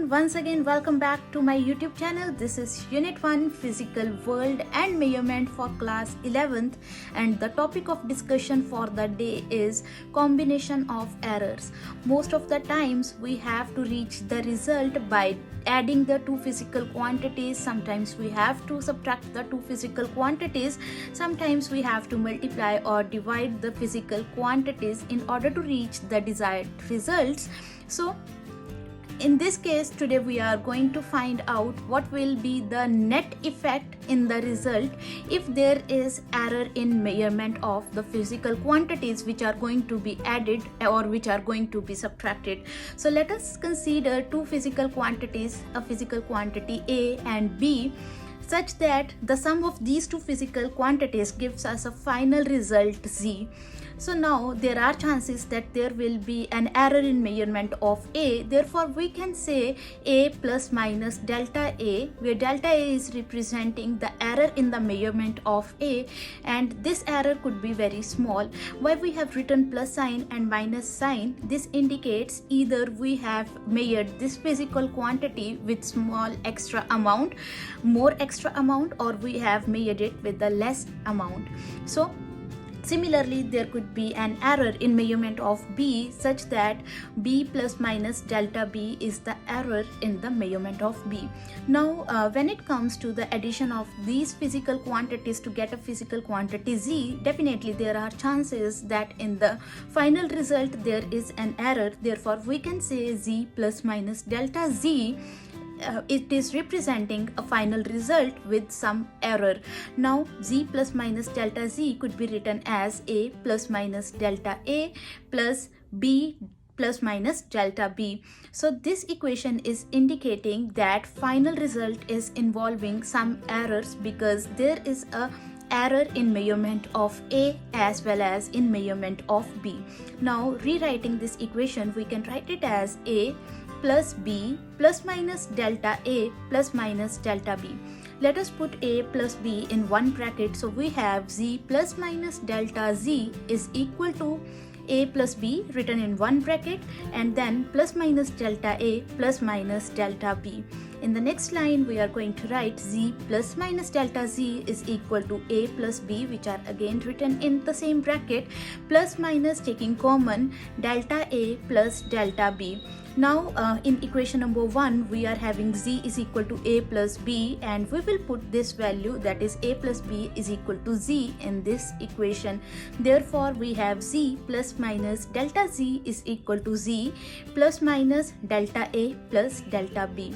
once again welcome back to my YouTube channel. This is Unit 1 Physical World and Measurement for class 11th, and the topic of discussion for the day is combination of errors. Most of the times we have to reach the result by adding the two physical quantities. Sometimes we have to subtract the two physical quantities. Sometimes we have to multiply or divide the physical quantities in order to reach the desired results. So in this case, today we are going to find out what will be the net effect in the result if there is error in measurement of the physical quantities which are going to be added or which are going to be subtracted. So let us consider two physical quantities, a physical quantity A and B, such that the sum of these two physical quantities gives us a final result Z. So now there are chances that there will be an error in measurement of A. Therefore, we can say A plus minus delta A, where delta A is representing the error in the measurement of A, and this error could be very small. Why we have written plus sign and minus sign? This indicates either we have measured this physical quantity with small extra amount, more extra amount, or we have measured it with the less amount. So similarly, there could be an error in measurement of B such that B plus minus delta B is the error in the measurement of B. Now, when it comes to the addition of these physical quantities to get a physical quantity Z, definitely there are chances that in the final result there is an error. Therefore, we can say Z plus minus delta Z. It is representing a final result with some error. Now Z plus minus delta Z could be written as A plus minus delta A plus B plus minus delta B. So this equation is indicating that final result is involving some errors because there is a error in measurement of A as well as in measurement of B. Now rewriting this equation, we can write it as A plus B plus minus delta A plus minus delta B. Let us put A plus B in one bracket. So we have Z plus minus delta Z is equal to A plus B written in one bracket, and then plus minus delta A plus minus delta B. In the next line, we are going to write Z plus minus delta Z is equal to A plus B, which are again written in the same bracket, plus minus taking common delta A plus delta B. Now in equation number 1, we are having Z is equal to A plus B, and we will put this value, that is A plus B is equal to Z, in this equation. Therefore, we have Z plus minus delta Z is equal to Z plus minus delta A plus delta B.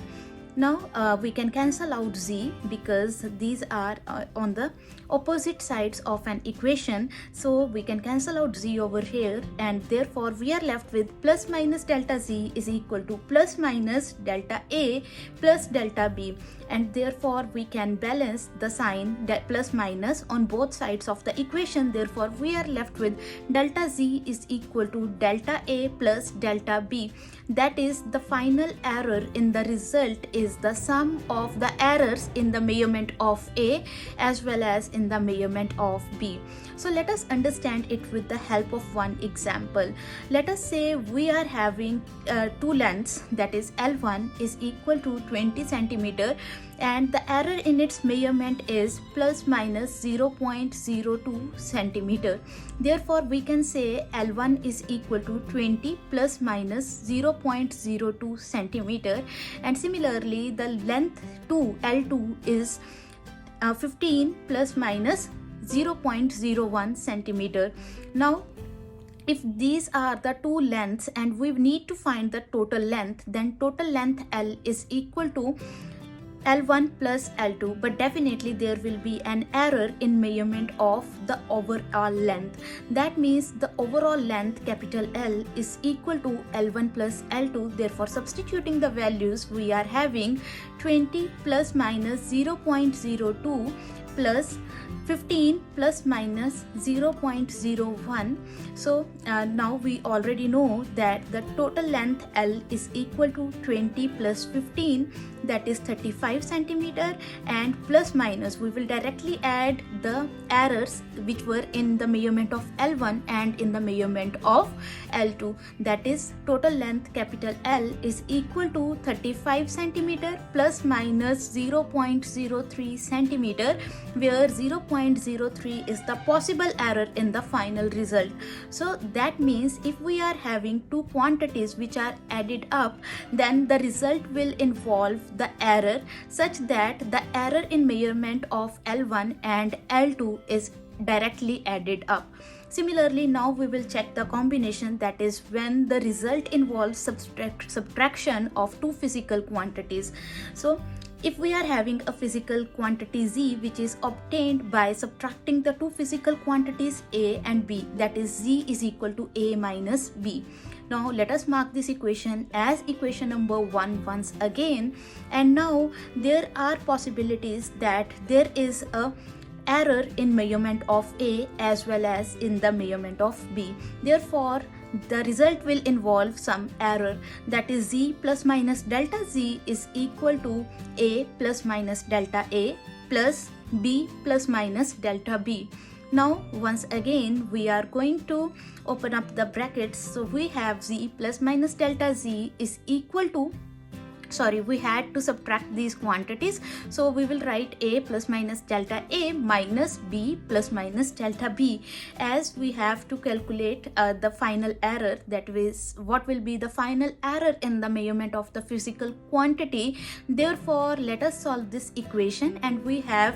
Now we can cancel out Z because these are on the opposite sides of an equation. So we can cancel out Z over here, and therefore we are left with plus minus delta Z is equal to plus minus delta A plus delta B, and therefore we can balance the sign plus minus on both sides of the equation. Therefore we are left with delta Z is equal to delta A plus delta B. That is, the final error in the result is the sum of the errors in the measurement of A as well as in the measurement of B. So let us understand it with the help of one example. Let us say we are having two lengths, that is L1 is equal to 20 centimeter, and the error in its measurement is plus minus 0.02 centimeter. Therefore, we can say L1 is equal to 20 plus minus 0.02 centimeter, and similarly the length 2 L2 is 15 plus minus 0.01 centimeter. Now if these are the two lengths and we need to find the total length, then total length L is equal to L1 plus L2, but definitely there will be an error in measurement of the overall length. That means the overall length, capital L, is equal to L1 plus L2. Therefore, substituting the values, we are having 20 plus minus 0.02 plus 15 plus minus 0.01. So now we already know that the total length L is equal to 20 plus 15, that is 35 centimeter, and plus minus we will directly add the errors which were in the measurement of L1 and in the measurement of L2. That is, total length capital L is equal to 35 centimeter plus minus 0.03 centimeter, where 0.03 is the possible error in the final result. So that means if we are having two quantities which are added up, then the result will involve the error such that the error in measurement of L1 and L2 is directly added up. Similarly, now we will check the combination, that is when the result involves subtraction of two physical quantities. So if we are having a physical quantity Z which is obtained by subtracting the two physical quantities A and B, that is Z is equal to A minus B. Now let us mark this equation as equation number 1 once again, and now there are possibilities that there is a error in measurement of A as well as in the measurement of B. Therefore the result will involve some error, that is Z plus minus delta Z is equal to A plus minus delta A plus B plus minus delta B. Now once again we are going to open up the brackets. So we have Z plus minus delta Z is equal to, we had to subtract these quantities, so we will write A plus minus delta A minus B plus minus delta B, as we have to calculate the final error, that is what will be the final error in the measurement of the physical quantity. Therefore let us solve this equation, and we have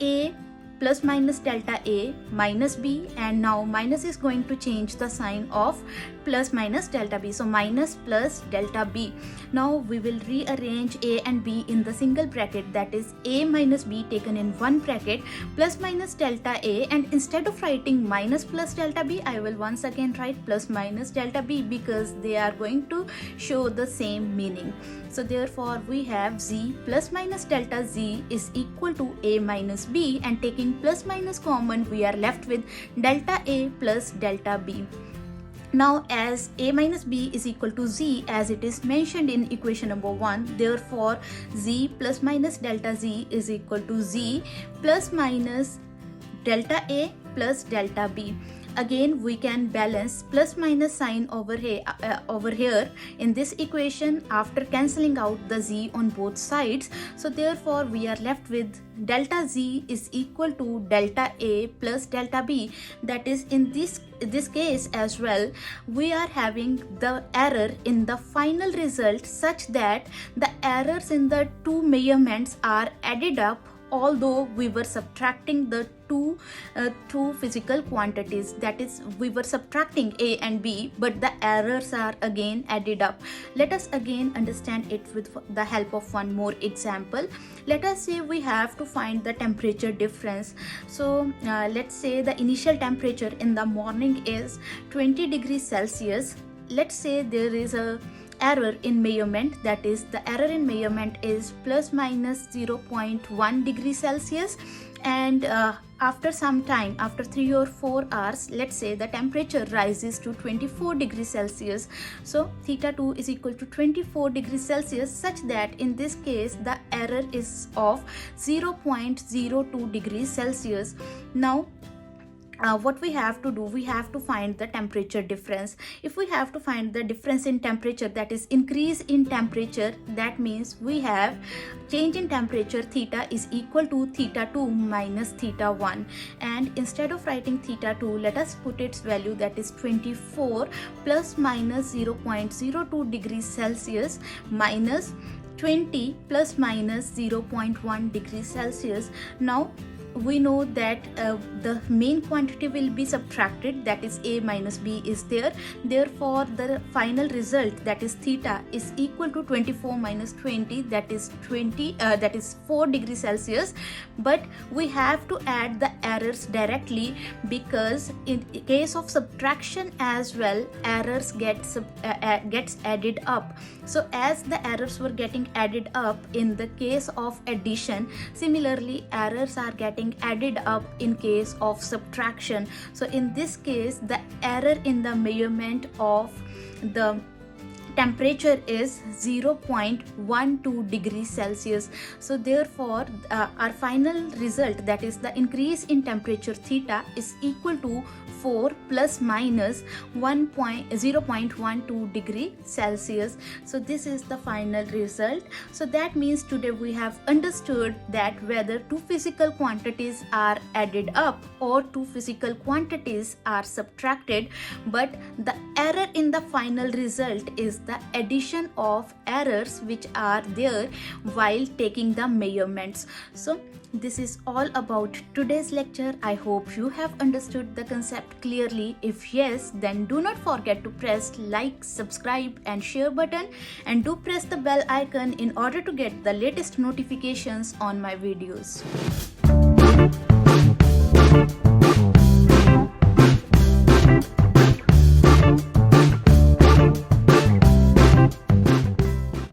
A plus minus delta A minus B, and now minus is going to change the sign of plus minus delta B, so minus plus delta B. Now we will rearrange A and B in the single bracket, that is A minus B taken in one bracket plus minus delta A, and instead of writing minus plus delta B, I will once again write plus minus delta B because they are going to show the same meaning. So therefore we have Z plus minus delta Z is equal to A minus B, and taking plus minus common we are left with delta A plus delta B. Now as A minus B is equal to Z as it is mentioned in equation number 1, therefore Z plus minus delta Z is equal to Z plus minus delta A plus delta B. Again we can balance plus minus sign over here in this equation after cancelling out the Z on both sides. So therefore we are left with delta Z is equal to delta A plus delta B. That is, in this case as well we are having the error in the final result such that the errors in the two measurements are added up, although we were subtracting the two physical quantities, that is we were subtracting A and B, but the errors are again added up. Let us again understand it with the help of one more example. Let us say we have to find the temperature difference. So let's say the initial temperature in the morning is 20 degrees Celsius. Let's say there is a error in measurement, that is the error in measurement is plus minus 0.1 degrees Celsius, and after some time, after 3 or 4 hours, let's say the temperature rises to 24 degrees Celsius. So theta 2 is equal to 24 degrees Celsius, such that in this case the error is of 0.02 degrees Celsius. Now what we have to do, we have to find the temperature difference. If we have to find the difference in temperature, that is increase in temperature, that means we have change in temperature theta is equal to theta 2 minus theta 1, and instead of writing theta 2, let us put its value, that is 24 plus minus 0.02 degrees Celsius minus 20 plus minus 0.1 degrees Celsius. Now we know that the main quantity will be subtracted, that is a minus b is there. Therefore the final result, that is theta, is equal to 24 minus 20, that is 4 degrees Celsius. But we have to add the errors directly, because in case of subtraction as well, errors gets added up. So as the errors were getting added up in the case of addition, similarly errors are getting added up in case of subtraction. So in this case, the error in the measurement of the temperature is 0.12 degrees Celsius. So therefore our final result, that is the increase in temperature theta, is equal to 4 plus minus 0.12 degree Celsius. So this is the final result. So that means today we have understood that whether two physical quantities are added up or two physical quantities are subtracted, but the error in the final result is the addition of errors which are there while taking the measurements. So this is all about today's lecture. I hope you have understood the concept clearly. If yes, then do not forget to press like, subscribe and share button, and do press the bell icon in order to get the latest notifications on my videos.